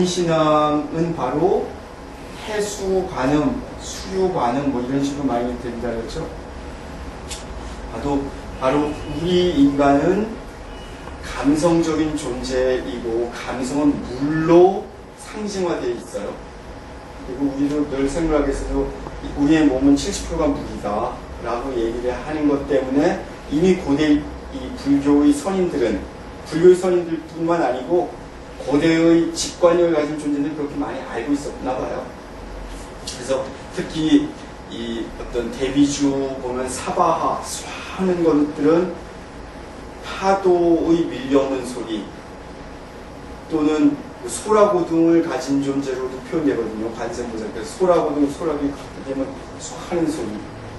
자연신앙은 바로 해수 관음, 수유 관음 뭐 이런 식으로 많이 된다 그랬죠. 바로 우리 인간은 감성적인 존재이고 감성은 물로 상징화되어 있어요. 그리고 우리도 늘 생각에서도 우리의 몸은 70%가 물이다 라고 얘기를 하는 것 때문에 이미 고대 이 불교의 선인들은 불교의 선인들뿐만 아니고 고대의 직관력을 가진 존재들은 그렇게 많이 알고 있었나 봐요. 그래서 특히 이 어떤 대비주 보면 사바하 하는 것들은 파도의 밀려오는 소리 또는 소라고둥을 가진 존재로도 표현되거든요. 관세음보살. 그래서 소라고둥, 소라기 되면 하는 소리.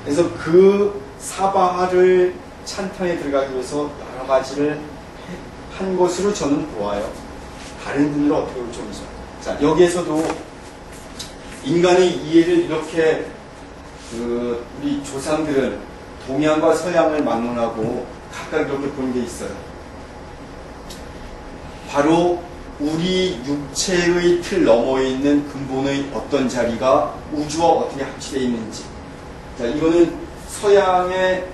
그래서 그 사바하를 찬탄에 들어가기 위해서 여러 가지를 한 것으로 저는 보아요. 다른 분들은 어떻게 볼지 모르죠. 자, 여기에서도 인간의 이해를 이렇게 우리 조상들은 동양과 서양을 막론하고 각각 이렇게 보는 게 있어요. 바로 우리 육체의 틀 너머에 있는 근본의 어떤 자리가 우주와 어떻게 합치되어 있는지. 자, 이거는 서양의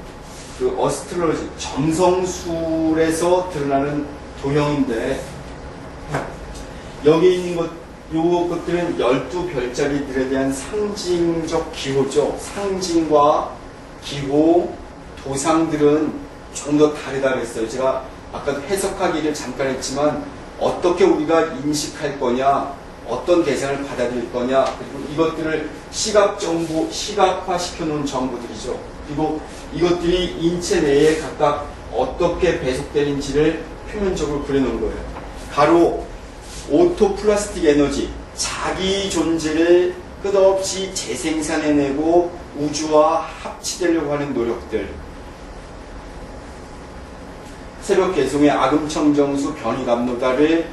그 어스트롤로지, 점성술에서 드러나는 도형인데, 여기 있는 요것들은 12별자리들에 대한 상징적 기호죠. 상징과 기호, 도상들은 좀 더 다르다 그랬어요. 제가 아까도 해석하기를 잠깐 했지만 어떻게 우리가 인식할 거냐, 어떤 대상을 받아들일 거냐, 그리고 이것들을 시각화 시켜놓은 정보들이죠. 그리고 이것들이 인체 내에 각각 어떻게 배속되는지를 표면적으로 그려놓은 거예요. 바로 오토플라스틱 에너지, 자기 존재를 끝없이 재생산해내고 우주와 합치되려고 하는 노력들, 새벽 개송의 아금청정수 변이감노다를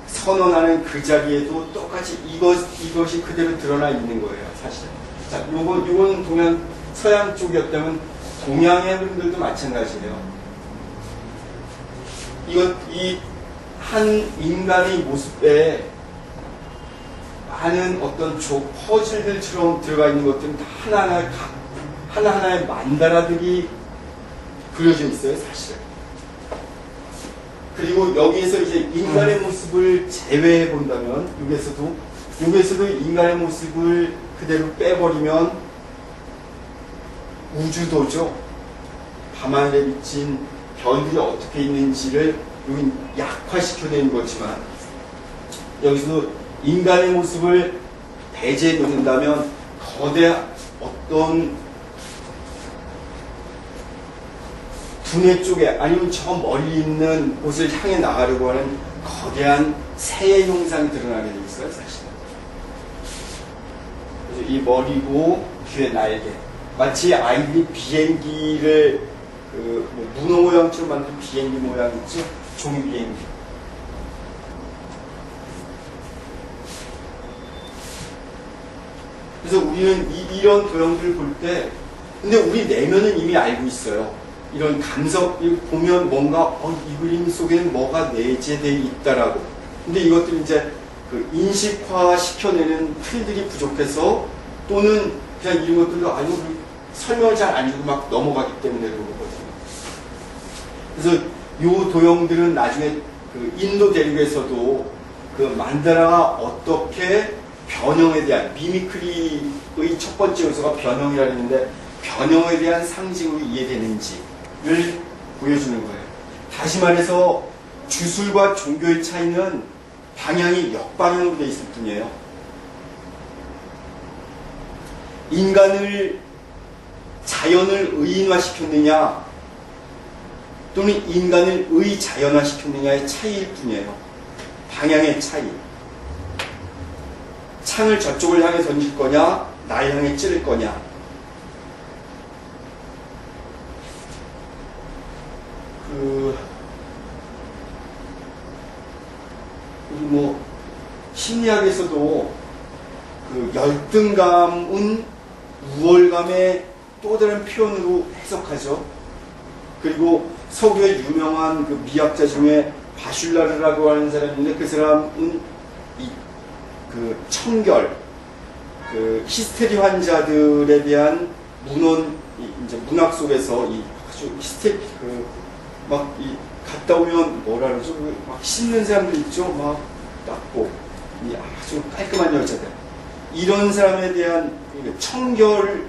선언하는 그 자리에도 똑같이 이것이 그대로 드러나 있는 거예요, 사실. 자, 요건 동양, 서양 쪽이었다면 동양의 분들도 마찬가지예요. 이 한 인간의 모습에 많은 어떤 퍼즐들처럼 들어가 있는 것들은 다 하나하나의 만다라들이 그려져 있어요, 사실. 그리고 여기에서 이제 인간의 모습을 제외해 본다면, 여기에서도 인간의 모습을 그대로 빼버리면 우주도죠. 밤하늘에 비친 별들이 어떻게 있는지를 여기 약화시켜낸 거지만, 여기서도 인간의 모습을 배제해 놓는다면 거대 어떤 두뇌 쪽에 아니면 저 멀리 있는 곳을 향해 나가려고 하는 거대한 새의 형상이 드러나게 돼 있어요, 사실은. 그래서 이 머리고 귀에 날개, 마치 아이들이 비행기를 문어 모양처럼 만든 비행기 모양 있죠? 종이 비행기. 그래서 우리는 이런 도형들을 볼 때, 근데 우리 내면은 이미 알고 있어요. 이런 감성, 보면 뭔가, 이 그림 속에는 뭐가 내재되어 있다라고. 근데 이것들이 이제 그 인식화 시켜내는 틀들이 부족해서, 또는 그냥 이런 것들도 설명을 잘 안 주고 막 넘어가기 때문에 그런 거거든요. 그래서 이 도형들은 나중에 그 인도 대륙에서도 그 만다라가 어떻게 변형에 대한, 미미크리의 첫 번째 요소가 변형이라고 했는데, 변형에 대한 상징으로 이해되는지를 보여주는 거예요. 다시 말해서 주술과 종교의 차이는 방향이 역방향으로 되어 있을 뿐이에요. 자연을 의인화시켰느냐 또는 인간을 의자연화시켰느냐의 차이일 뿐이에요. 방향의 차이. 창을 저쪽을 향해 던질 거냐, 날 향해 찌를 거냐. 우리 심리학에서도 그 열등감은 우월감의 또 다른 표현으로 해석하죠. 그리고 서구의 유명한 그 미학자 중에 바슐라르라고 하는 사람인데, 그 사람은 이 그 청결, 그 히스테리 환자들에 대한 이제 문학 속에서 이 아주 갔다 오면 뭐라 그러죠? 막 씻는 사람들 있죠? 막 닦고, 이 아주 깔끔한 여자들. 이런 사람에 대한 청결에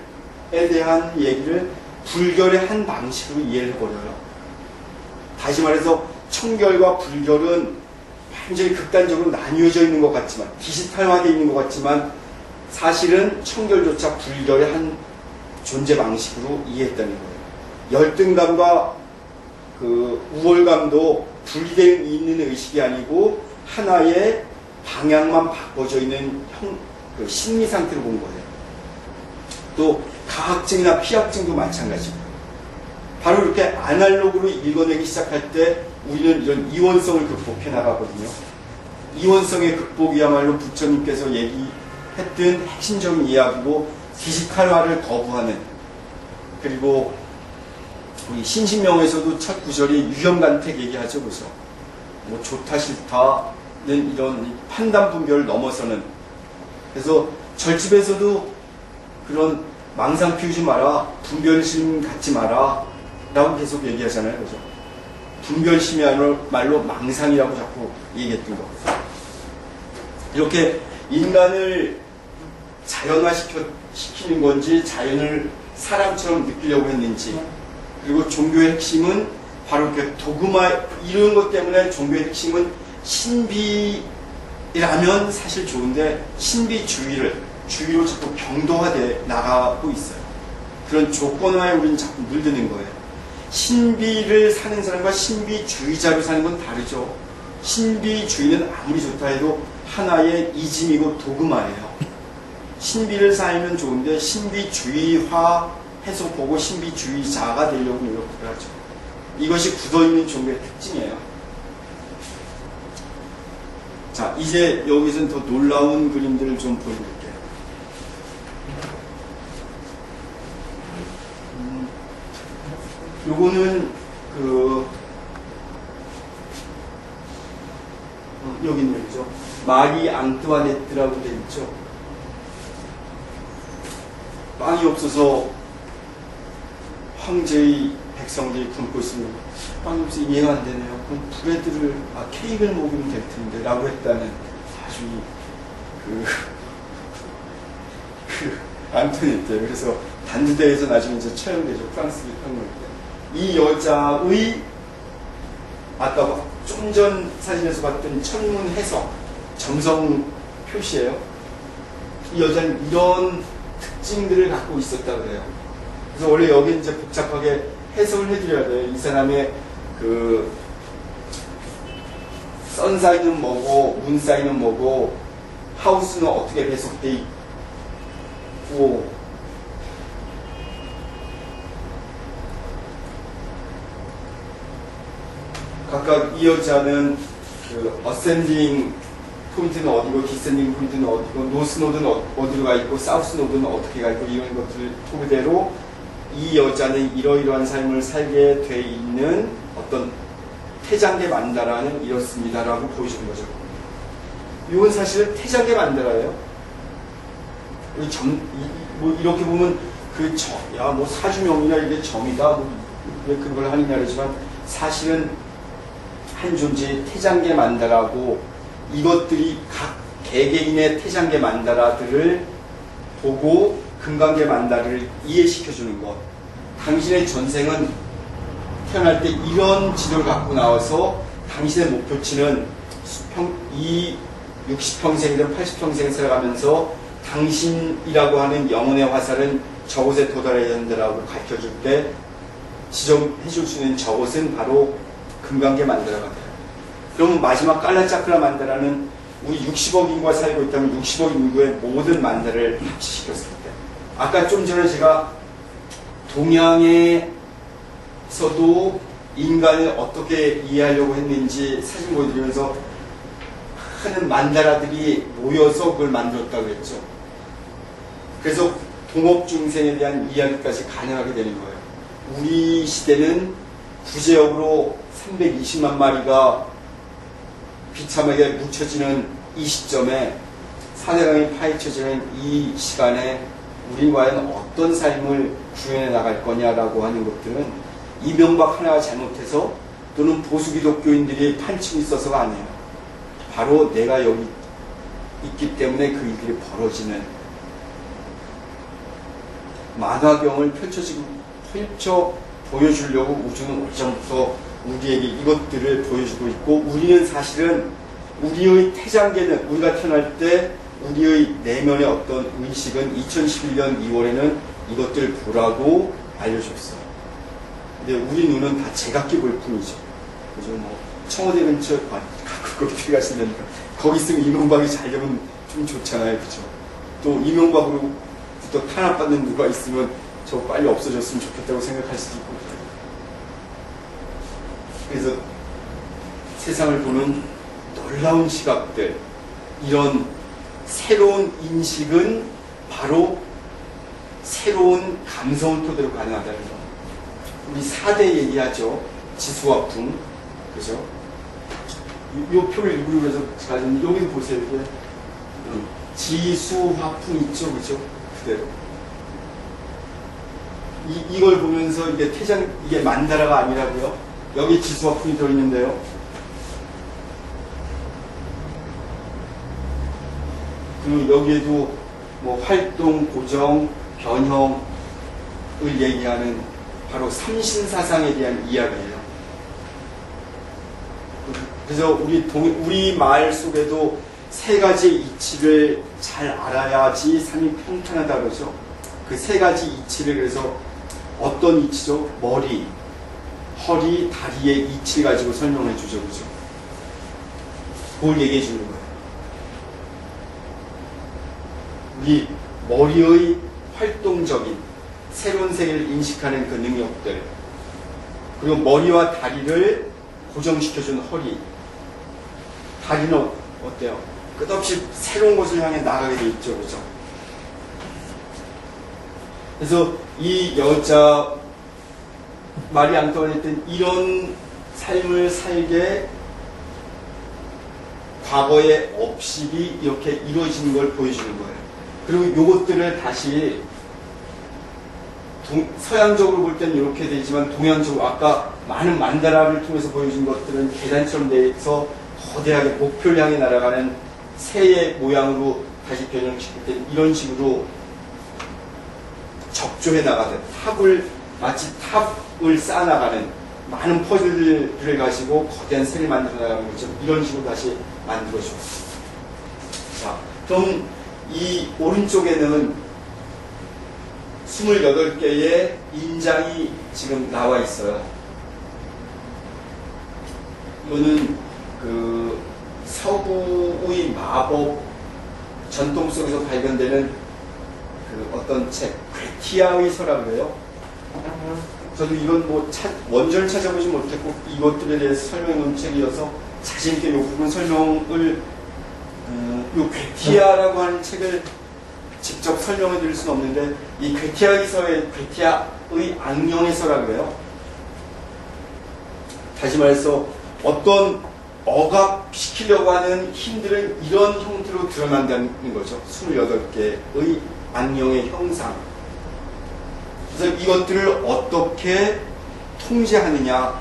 대한 얘기를 불결의 한 방식으로 이해를 해버려요. 다시 말해서 청결과 불결은 완전히 극단적으로 나뉘어져 있는 것 같지만, 디지털화되어 있는 것 같지만, 사실은 청결조차 불결의 한 존재 방식으로 이해했다는 거예요. 열등감과 그 우월감도 분리되어 있는 의식이 아니고 하나의 방향만 바꿔져 있는 그 심리 상태로 본 거예요. 또 가학증이나 피학증도 마찬가지고, 바로 이렇게 아날로그로 읽어내기 시작할 때 우리는 이런 이원성을 극복해 나가거든요. 이원성의 극복이야말로 부처님께서 얘기했던 핵심적인 이야기고, 디지털화를 거부하는, 그리고 우리 신신명에서도 첫 구절이 유형간택 얘기하죠. 그래서 뭐 좋다 싫다는 이런 판단 분별을 넘어서는, 그래서 절집에서도 그런 망상 피우지 마라, 분별심 갖지 마라 라고 계속 얘기하잖아요. 그래서 분별심이야말로 망상이라고 자꾸 얘기했던 거거든요. 이렇게 인간을 자연화시키는 건지 자연을 사람처럼 느끼려고 했는지, 그리고 종교의 핵심은 바로 이렇게 도그마 이런 것 때문에 종교의 핵심은 신비라면 사실 좋은데 신비주의로 자꾸 병도화돼 나가고 있어요. 그런 조건화에 우리는 자꾸 물드는 거예요. 신비를 사는 사람과 신비주의자로 사는 건 다르죠. 신비주의는 아무리 좋다 해도 하나의 이즘이고 도그마예요. 신비를 살면 좋은데 신비주의화 해서 보고 신비주의자가 되려고 노력을 하죠. 이것이 굳어있는 종교의 특징이에요. 자, 이제 여기서는 더 놀라운 그림들을 좀 보여드릴게요. 요거는 여기 있는 거죠. 마리 앙뚜아네트라고 되어 있죠. 빵이 없어서 황제의 백성들이 굶고 있으면 빵이 없어서 이해가 안 되네요. 그럼 케이크를 먹으면 될 텐데 라고 했다는 아주 앙토네트. 그래서 단두대에서 나중에 이제 처형되죠. 프랑스 혁명할 때. 이 여자의 아까 좀 전 사진에서 봤던 천문 해석, 점성 표시예요. 이 여자는 이런 특징들을 갖고 있었다 그래요. 그래서 원래 여기 이제 복잡하게 해석을 해드려야 돼요. 이 사람의 선사인은 뭐고, 문사인은 뭐고, 하우스는 어떻게 배속돼 있고, 각각 이 여자는 어센딩 포인트는 어디고, 디센딩 포인트는 어디고, 노스 노드는 어디로 가 있고, 사우스 노드는 어떻게 가 있고, 이런 것들 토대로 이 여자는 이러이러한 삶을 살게 돼 있는 어떤 태장계 만다라는 이렇습니다라고 보여주는 거죠. 이건 사실 태장계 만다라예요. 이렇게 보면 뭐 사주명이나 이게 정이다, 왜 그걸 하느냐 그러지만 사실은 한 존재의 태장계 만다라고, 이것들이 각 개개인의 태장계 만다라들을 보고 금강계 만다를 이해시켜주는 것. 당신의 전생은 태어날 때 이런 지도를 갖고 나와서 당신의 목표치는 이 60평생이든 80평생 살아가면서 당신이라고 하는 영혼의 화살은 저곳에 도달해야 한다라고 가르쳐줄 때 지정해줄 수 있는 저곳은 바로 금강계 만다라가 돼요. 그러면 마지막 깔라짜크라 만다라는 우리 60억 인구가 살고 있다면 60억 인구의 모든 만다를 합치시켰을 때, 아까 좀 전에 제가 동양에서도 인간을 어떻게 이해하려고 했는지 사진 보여드리면서 하는 만다라들이 모여서 그걸 만들었다고 했죠. 그래서 동업중생에 대한 이야기까지 가능하게 되는 거예요. 우리 시대는 구제역으로 320만 마리가 비참하게 묻혀지는 이 시점에 사대강이 파헤쳐지는 이 시간에 우리 과연 어떤 삶을 구현해 나갈 거냐라고 하는 것들은 이명박 하나가 잘못해서 또는 보수 기독교인들이 판치고 있어서가 아니에요. 바로 내가 여기 있기 때문에 그 일들이 벌어지는 만화경을 펼쳐 보여주려고 우주는 오전부터 우리에게 이것들을 보여주고 있고, 우리는 사실은 우리의 태장계는, 우리가 태어날 때 우리의 내면의 어떤 의식은 2011년 2월에는 이것들 보라고 알려줬어요. 근데 우리 눈은 다 제각기 볼 뿐이죠. 그죠? 뭐 청와대 근처 가끔 거기 들어가시면 거기 있으면 이명박이 잘 되면 좀 좋잖아요. 그죠? 또 이명박으로부터 탄압받는 누가 있으면 저 빨리 없어졌으면 좋겠다고 생각할 수도 있고. 그래서 세상을 보는 놀라운 시각들, 이런 새로운 인식은 바로 새로운 감성을 토대로 가능하다는 거. 우리 4대 얘기하죠. 지수화풍. 그죠? 이 표를 읽으려고 해서 가진, 여기 보세요. 이게 지수화풍 있죠. 그죠? 그대로. 이걸 보면서 이게 이게 만다라가 아니라고요. 여기 지수화풍이 들어있는데요. 그리고 여기에도 뭐 활동, 고정, 변형을 얘기하는 바로 삼신사상에 대한 이야기예요. 그래서 우리 말 속에도 세 가지 이치를 잘 알아야지 삶이 평탄하다 그러죠. 그 세 가지 이치를, 그래서 어떤 이치죠? 머리, 허리, 다리의 이치를 가지고 설명해 주죠. 그죠? 그걸 얘기해 주는 거예요. 우리 머리의 활동적인 새로운 세계를 인식하는 그 능력들, 그리고 머리와 다리를 고정시켜준 허리, 다리는 어때요? 끝없이 새로운 곳을 향해 나가게 돼 있죠. 그죠? 그래서 이 여자 마리 앙뚜아네트는 이런 삶을 살게 과거의 업식이 이렇게 이루어지는 걸 보여주는 거예요. 그리고 이것들을 다시 서양적으로 볼 때는 이렇게 되지만 동양적으로 아까 많은 만다라를 통해서 보여준 것들은 계단처럼 돼서 거대하게 목표를 향해 날아가는 새의 모양으로 다시 변형시킬 때 이런 식으로 적조해 나가듯 마치 탑을 쌓아나가는 많은 퍼즐들을 가지고 거대한 새를 만들어 나가는 것처럼 이런 식으로 다시 만들어줘. 자, 그럼 이 오른쪽에는 28개의 인장이 지금 나와 있어요. 이거는 그 서구의 마법 전통 속에서 발견되는 그 어떤 책, 괴티아의 서라고 그래요. 저도 이건 뭐 원전을 찾아보지 못했고 이것들에 대해서 설명해 놓은 책이어서 자신있게 이 부분 설명을 이 괴티아라고 하는 책을 직접 설명해 드릴 수는 없는데, 이 괴티아의 서에 괴티아의 악령의 서라고 그래요. 다시 말해서 어떤 억압시키려고 하는 힘들은 이런 형태로 드러난다는 거죠. 28개의 악령의 형상. 그래서 이것들을 어떻게 통제하느냐,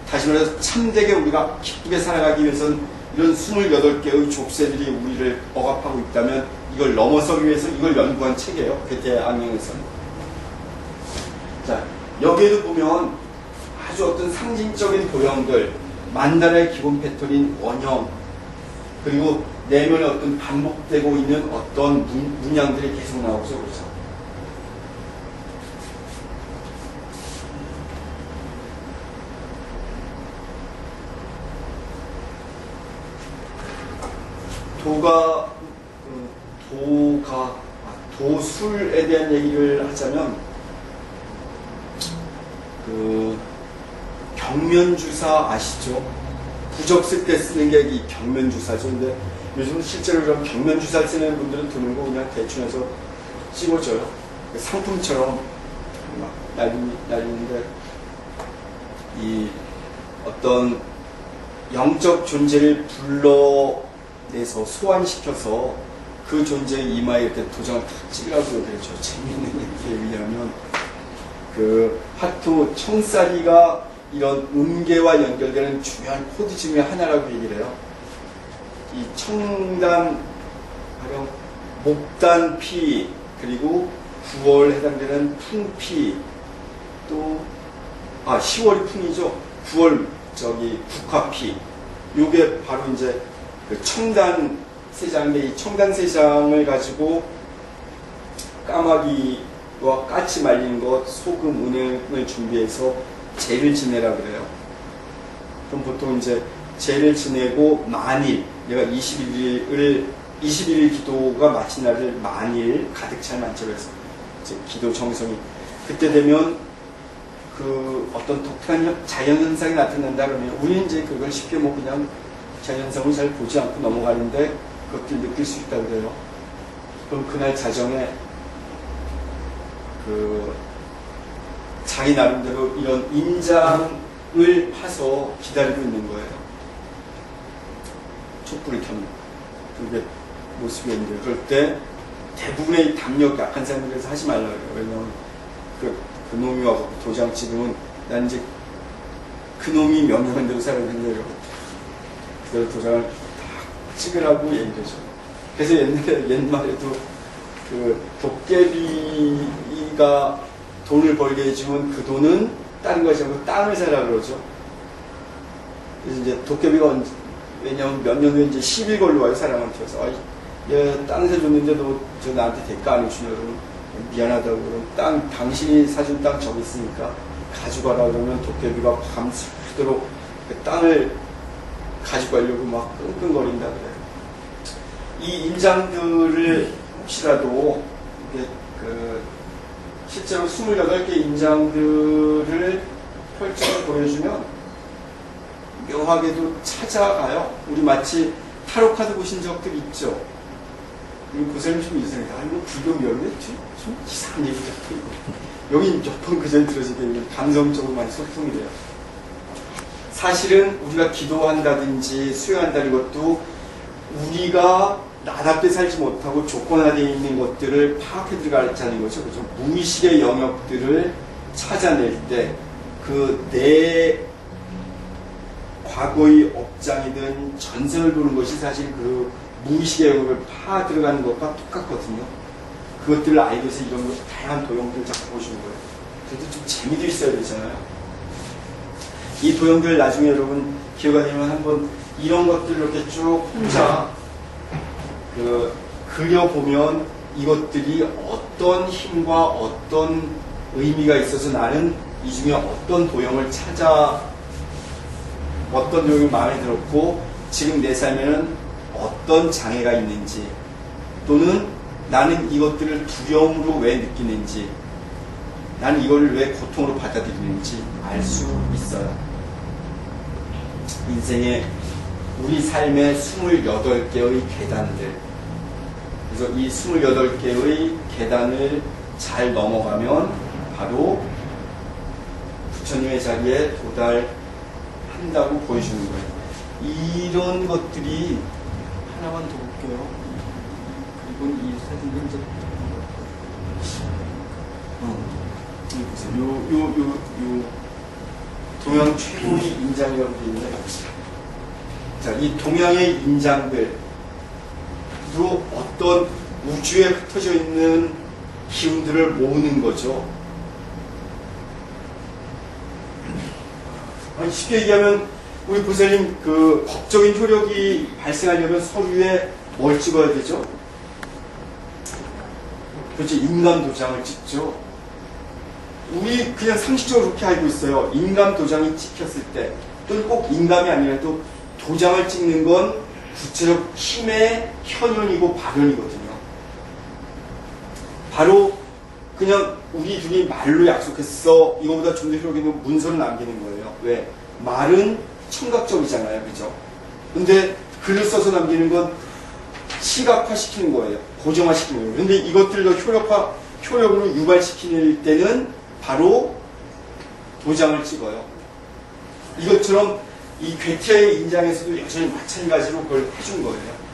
다시 말해서 참되게 우리가 기쁘게 살아가기 위해서는 이런 28개의 족쇄들이 우리를 억압하고 있다면 이걸 넘어서기 위해서 이걸 연구한 책이에요. 괴테의 악령에서는. 자, 여기에도 보면 아주 어떤 상징적인 도형들, 만다라의 기본 패턴인 원형, 그리고 내면에 어떤 반복되고 있는 어떤 문양들이 계속 나오죠. 그렇죠? 도술에 대한 얘기를 하자면, 그 경면주사 아시죠? 부적 쓸 때 쓰는 게 이 경면주사죠. 근데 요즘 실제로 그럼 경면주사를 쓰는 분들은 드물고 그냥 대충 해서 찍어줘요. 상품처럼 막 날리는데, 이 어떤 영적 존재를 불러내서 소환시켜서 그 존재의 이마에 이렇게 도장을 탁 찍으라고 그랬죠. 재미있는 얘기에 의하면 그 화투 청사리가 이런 음계와 연결되는 중요한 코드 중의 하나라고 얘기를 해요. 이 청단, 가령 목단 피, 그리고 9월 해당되는 풍피, 또 10월이 풍이죠. 9월 국화피. 요게 바로 이제 그 청단 세장인데, 이 청단 세장을 가지고 까마귀와 까치 말리는 것, 소금, 은행을 준비해서 제를 지내라 그래요. 그럼 보통 이제 제를 지내고 만일, 내가 21일 기도가 마친 날을 만일 가득 찰 만찬으로 해서 이제 기도 정성이, 그때 되면 그 어떤 독특한 자연현상이 나타난다 그러면 우리는 이제 그걸 쉽게 뭐 그냥 자연현상을 잘 보지 않고 넘어가는데 그것들 느낄 수 있다 그래요. 그럼 그날 자정에 그 자기 나름대로 이런 인장을 파서 기다리고 있는 거예요. 촛불을 켜는 그게 모습이었는데, 그럴 때 대부분의 담력 약한 사람들에서 하지 말라고 해요. 왜냐면 그 놈이 와서 도장 찍으면 난 이제 그 놈이 명령한 대로 살아야 된대요. 그래서 도장을 딱 찍으라고 얘기하죠. 그래서 옛말에도 그 도깨비가 돈을 벌게 해주면 그 돈은 다른 것이 아니고 땅을 사라 그러죠. 그래서 이제 도깨비가 왜냐면 몇 년 후에 이제 10일 걸로 와요, 사람한테. 와서 얘 땅 사줬는데 너 저 나한테 대가 안 해주냐고 미안하다고 그러면 당신이 사준 땅 저기 있으니까 가져가라 그러면 도깨비가 밤새도록 그 땅을 가지고 가려고 막 끙끙거린다 그래요. 이 인장들을 혹시라도 그 실제로 28개 인장들을 펼쳐서 보여주면 묘하게도 찾아가요. 우리 마치 타로 카드 보신 적들 있죠. 그리고 보살님 좀 이상해요. 이거 불교 배우는데 좀 이상한 얘기 자꾸 이거. 여기 몇 번 그 전에 들어지게 감성적으로 많이 소통이 돼요. 사실은 우리가 기도한다든지 수행한다는 것도 우리가 나답게 살지 못하고 조건화되어 있는 것들을 파악해 들어가자는 거죠. 그죠? 무의식의 영역들을 찾아낼 때 그 내 과거의 업장이든 전생을 보는 것이 사실 그 무의식의 영역을 파 들어가는 것과 똑같거든요. 그것들을 알기 위해서 이런 다양한 도형들을 자꾸 보시는 거예요. 그래도 좀 재미도 있어야 되잖아요. 이 도형들 나중에 여러분 기회가 되면 한번 이런 것들을 이렇게 쭉 혼자 그려보면 이것들이 어떤 힘과 어떤 의미가 있어서 나는 이 중에 어떤 도형을 어떤 도형이 마음에 들었고 지금 내 삶에는 어떤 장애가 있는지, 또는 나는 이것들을 두려움으로 왜 느끼는지, 나는 이걸 왜 고통으로 받아들이는지 알 수 있어요. 인생의 우리 삶의 28개의 계단들, 그래서 이 28개의 계단을 잘 넘어가면 바로 부처님의 자리에 도달한다고 보여주는 거예요. 이런 것들이 하나만 더 볼게요. 그리고 이 사진은 이제 여기 보세요. 요 동양 최고의 인장이라고 되어 있는데, 자, 이 동양의 인장들로 어떤 우주에 흩어져 있는 기운들을 모으는 거죠. 쉽게 얘기하면 우리 보살님 그 법적인 효력이 발생하려면 서류에 뭘 찍어야 되죠? 그렇죠. 인감 도장을 찍죠. 우리 그냥 상식적으로 그렇게 알고 있어요. 인감 도장이 찍혔을 때, 또는 꼭 인감이 아니라도 도장을 찍는 건 구체적 힘의 현현이고 발현이거든요. 바로 그냥 우리 둘이 말로 약속했어. 이거보다 좀 더 효력 있는 문서를 남기는 거예요. 왜? 말은 청각적이잖아요. 그죠? 근데 글을 써서 남기는 건 시각화시키는 거예요. 고정화시키는 거예요. 근데 이것들을 효력으로 유발시킬 때는 바로 도장을 찍어요. 이것처럼 이 괴테의 인장에서도 여전히 마찬가지로 그걸 해준 거예요.